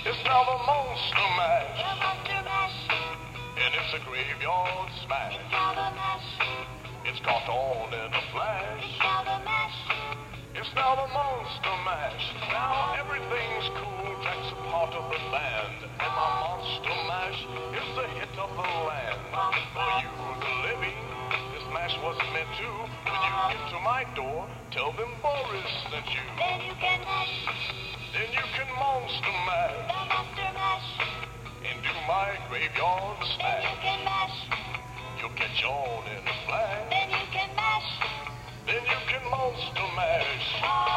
It's now the Monster Mash. The Monster Mash. And it's a graveyard smash. It's now the mash. It's caught on in a flash. It's now the mash. It's now the Monster Mash. Now everything's cool. Jack's a part of the band. And my Monster Mash is the hit of the land. For you, the living, this mash was meant to. When you get to my door, tell them Boris sent you. Then you can mash. Then you can Monster Mash. The Monster Mash. And do my graveyard Then smash. you can mash. You'll catch on in a flash. Then you can mash. Then you can Monster Mash.